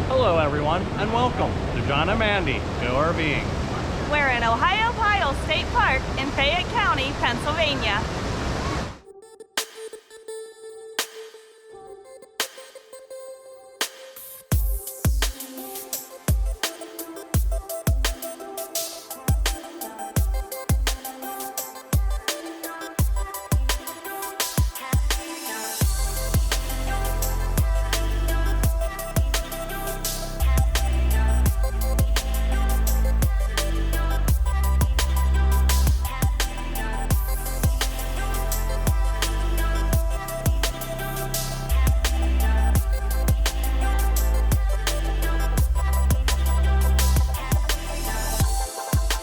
Hello everyone, and welcome to John and Mandy Go RVing. We're in Ohiopyle State Park in Fayette County, Pennsylvania.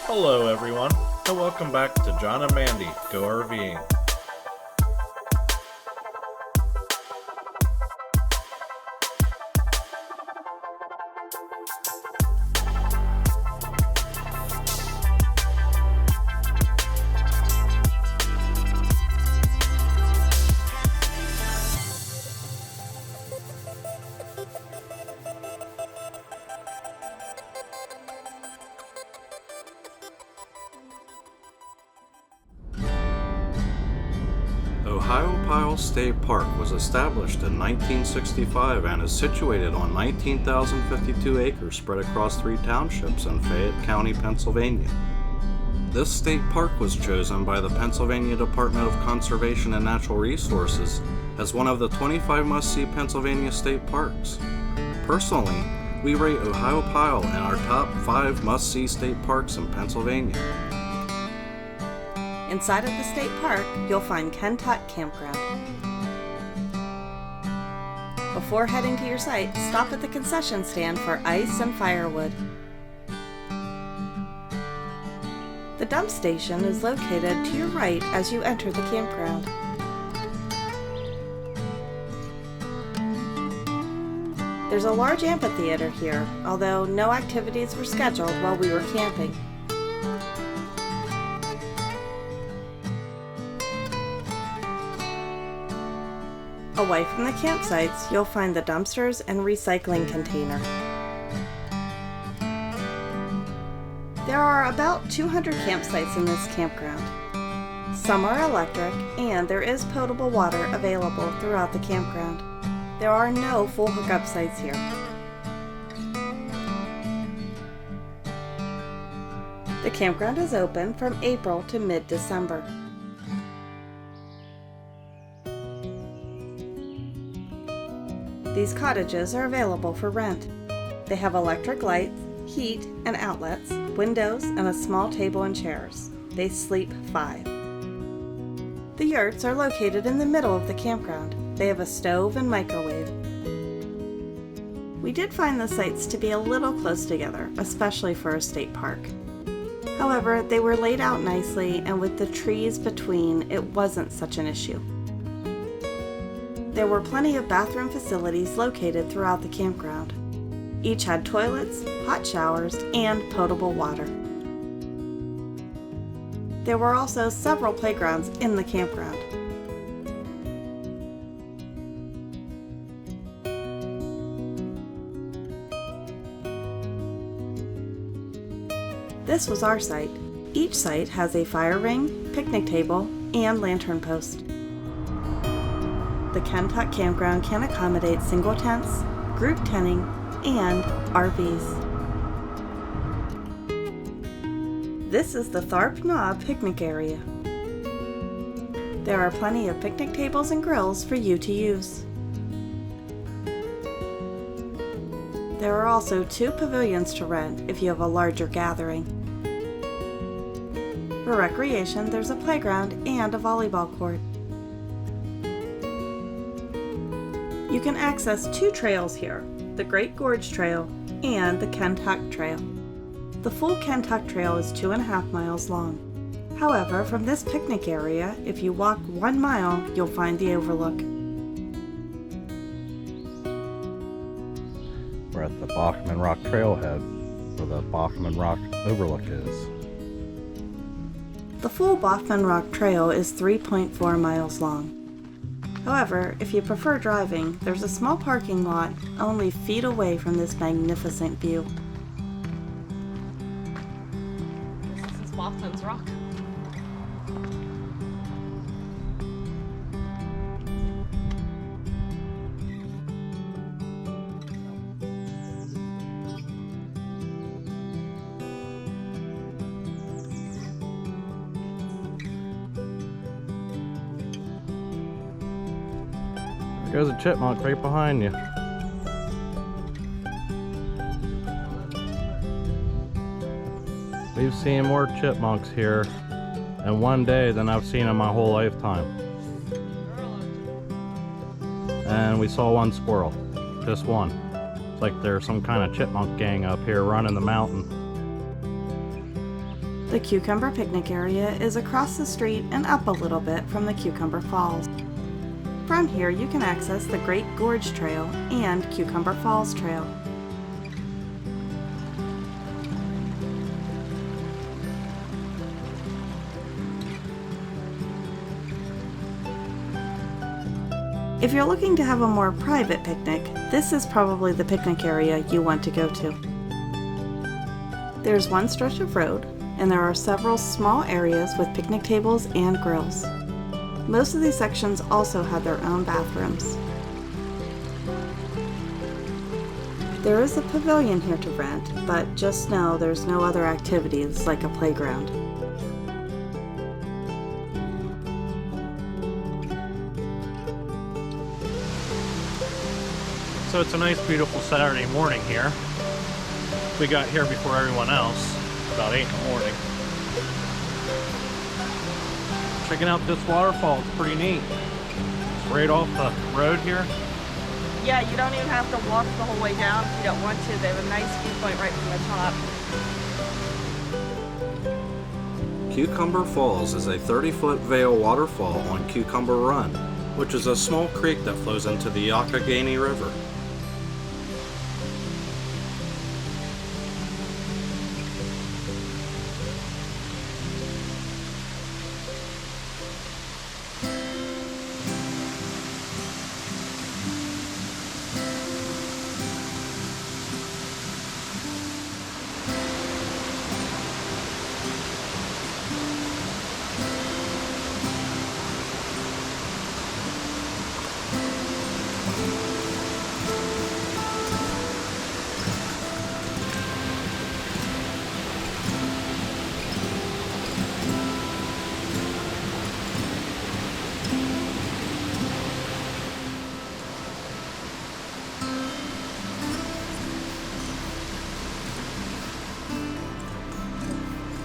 Hello everyone, and welcome back to John and Mandy Go RVing. Ohiopyle State Park was established in 1965 and is situated on 19,052 acres spread across 3 townships in Fayette County, Pennsylvania. This state park was chosen by the Pennsylvania Department of Conservation and Natural Resources as one of the 25 must-see Pennsylvania state parks. Personally, we rate Ohiopyle in our top 5 must-see state parks in Pennsylvania. Inside of the state park, you'll find Kentuck Campground. Before heading to your site, stop at the concession stand for ice and firewood. The dump station is located to your right as you enter the campground. There's a large amphitheater here, although no activities were scheduled while we were camping. Away from the campsites, you'll find the dumpsters and recycling container. There are about 200 campsites in this campground. Some are electric, and there is potable water available throughout the campground. There are no full hookup sites here. The campground is open from April to mid-December. These cottages are available for rent. They have electric lights, heat and outlets, windows, and a small table and chairs. They sleep 5. The yurts are located in the middle of the campground. They have a stove and microwave. We did find the sites to be a little close together, especially for a state park. However, they were laid out nicely, and with the trees between, it wasn't such an issue. There were plenty of bathroom facilities located throughout the campground. Each had toilets, hot showers, and potable water. There were also several playgrounds in the campground. This was our site. Each site has a fire ring, picnic table, and lantern post. The Kentuck Campground can accommodate single tents, group tenting, and RVs. This is the Tharp Knob picnic area. There are plenty of picnic tables and grills for you to use. There are also 2 pavilions to rent if you have a larger gathering. For recreation, there's a playground and a volleyball court. You can access 2 trails here, the Great Gorge Trail and the Kentuck Trail. The full Kentuck Trail is 2.5 miles long. However, from this picnic area, if you walk 1 mile, you'll find the Overlook. We're at the Bachmann Rock Trailhead, where the Bachmann Rock Overlook is. The full Bachmann Rock Trail is 3.4 miles long. However, if you prefer driving, there's a small parking lot only feet away from this magnificent view. This is Bachmann's Rock. There's a chipmunk right behind you. We've seen more chipmunks here in one day than I've seen in my whole lifetime. And we saw one squirrel, just one. It's like there's some kind of chipmunk gang up here running the mountain. The Cucumber picnic area is across the street and up a little bit from the Cucumber Falls. From here, you can access the Great Gorge Trail and Cucumber Falls Trail. If you're looking to have a more private picnic, this is probably the picnic area you want to go to. There's one stretch of road, and there are several small areas with picnic tables and grills. Most of these sections also have their own bathrooms. There is a pavilion here to rent, but just know there's no other activities like a playground. So it's a nice, beautiful Saturday morning here. We got here before everyone else, about 8 in the morning. Checking out this waterfall, it's pretty neat. It's right off the road here. Yeah, you don't even have to walk the whole way down if you don't want to. They have a nice viewpoint right from the top. Cucumber Falls is a 30-foot vale waterfall on Cucumber Run, which is a small creek that flows into the Youghiogheny River.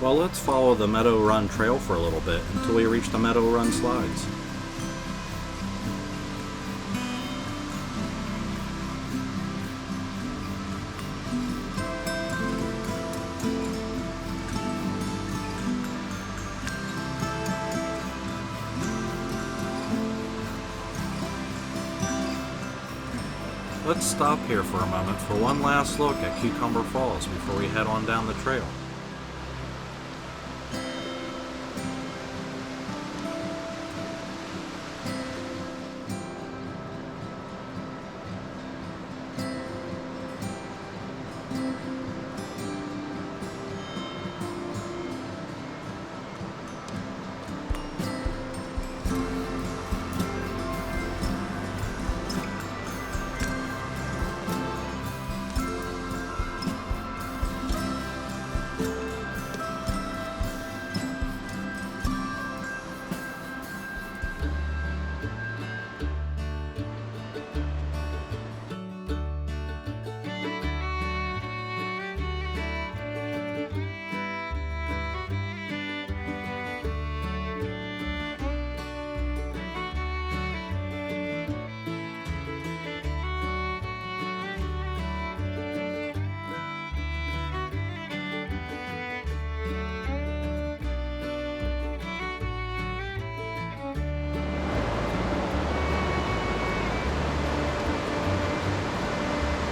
Well, let's follow the Meadow Run trail for a little bit until we reach the Meadow Run Slides. Let's stop here for a moment for one last look at Cucumber Falls before we head on down the trail.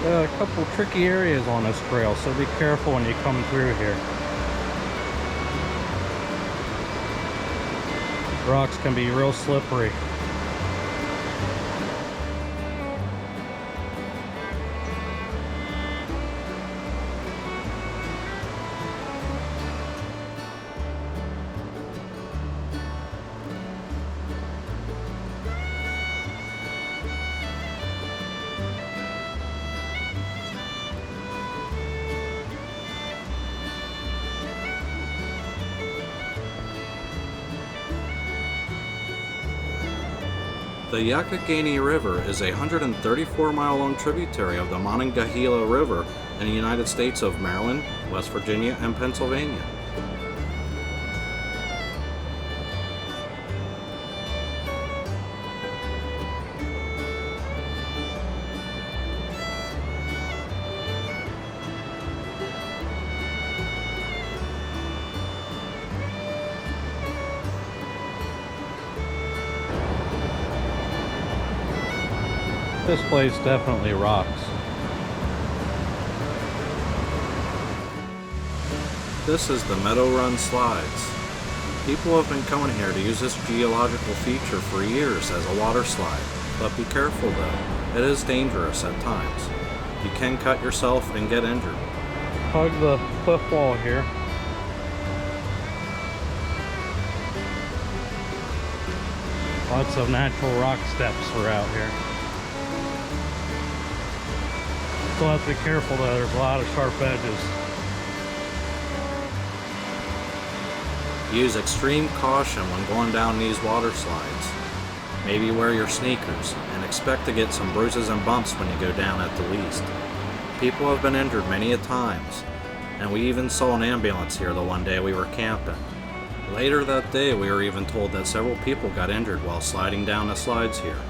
There are a couple tricky areas on this trail, so be careful when you come through here. Rocks can be real slippery. The Youghiogheny River is a 134-mile-long tributary of the Monongahela River in the United States of Maryland, West Virginia, and Pennsylvania. This place definitely rocks. This is the Meadow Run Slides. People have been coming here to use this geological feature for years as a water slide, but be careful though, it is dangerous at times. You can cut yourself and get injured. Hug the cliff wall here. Lots of natural rock steps are out here. Still have to be careful though, there's a lot of sharp edges. Use extreme caution when going down these water slides. Maybe wear your sneakers and expect to get some bruises and bumps when you go down at the least. People have been injured many a times, and we even saw an ambulance here the one day we were camping. Later that day we were even told that several people got injured while sliding down the slides here.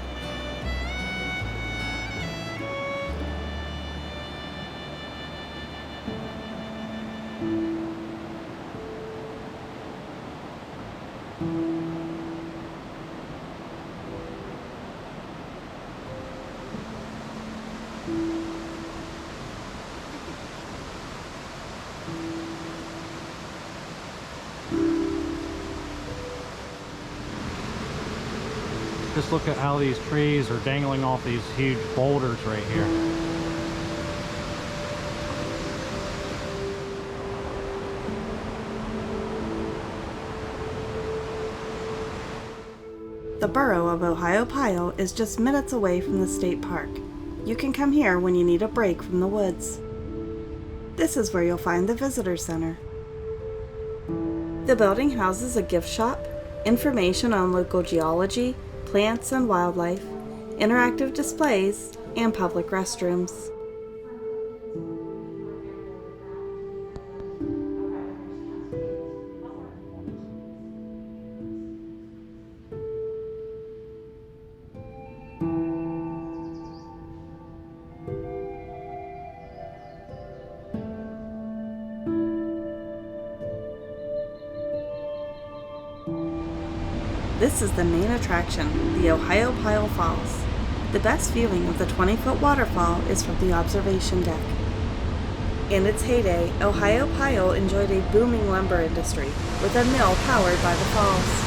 Just look at how these trees are dangling off these huge boulders right here. The borough of Ohiopyle is just minutes away from the state park. You can come here when you need a break from the woods. This is where you'll find the visitor center. The building houses a gift shop, information on local geology, plants and wildlife, interactive displays, and public restrooms. This is the main attraction, the Ohiopyle Falls. The best viewing of the 20-foot waterfall is from the observation deck. In its heyday, Ohiopyle enjoyed a booming lumber industry, with a mill powered by the falls.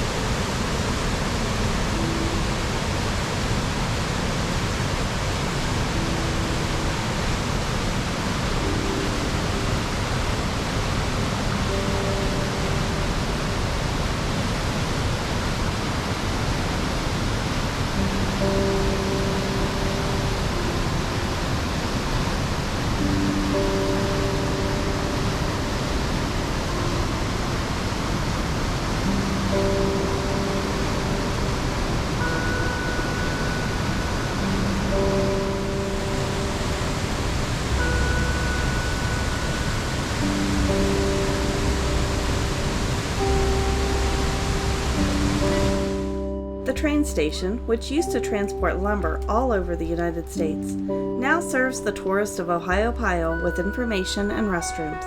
The train station, which used to transport lumber all over the United States, now serves the tourists of Ohiopyle with information and restrooms.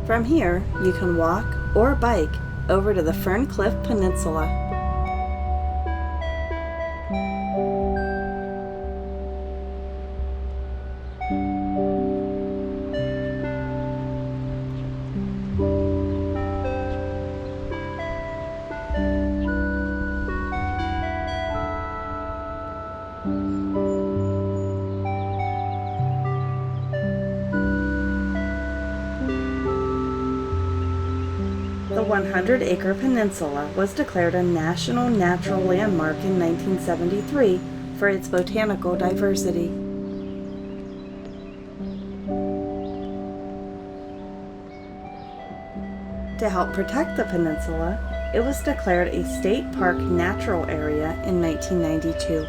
From here, you can walk or bike over to the Ferncliff Peninsula. The 100-acre peninsula was declared a National Natural Landmark in 1973 for its botanical diversity. To help protect the peninsula, It was declared a state park natural area in 1992.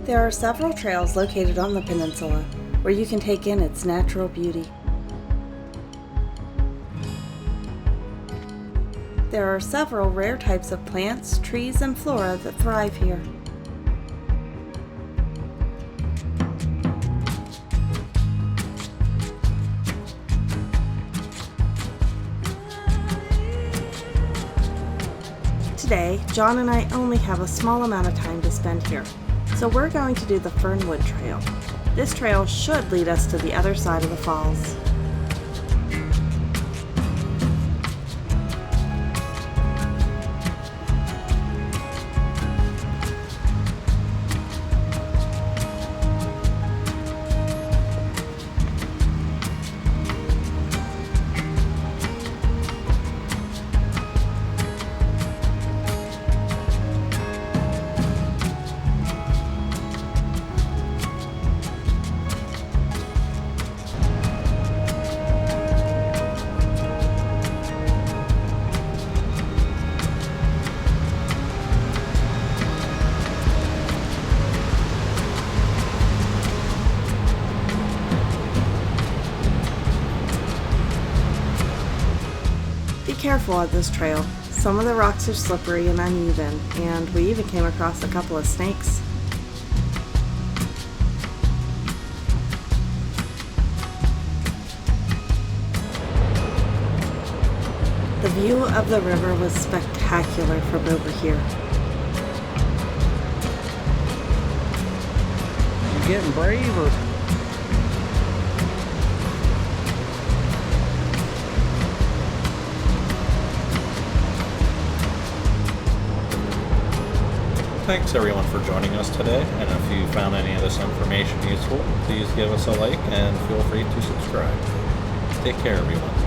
There are several trails located on the peninsula where you can take in its natural beauty. There are several rare types of plants, trees, and flora that thrive here. Today, John and I only have a small amount of time to spend here, so we're going to do the Fernwood Trail. This trail should lead us to the other side of the falls. Be careful on this trail. Some of the rocks are slippery and uneven, and we even came across a couple of snakes. The view of the river was spectacular from over here. You're getting braver. Thanks everyone for joining us today, and if you found any of this information useful, please give us a like and feel free to subscribe. Take care everyone.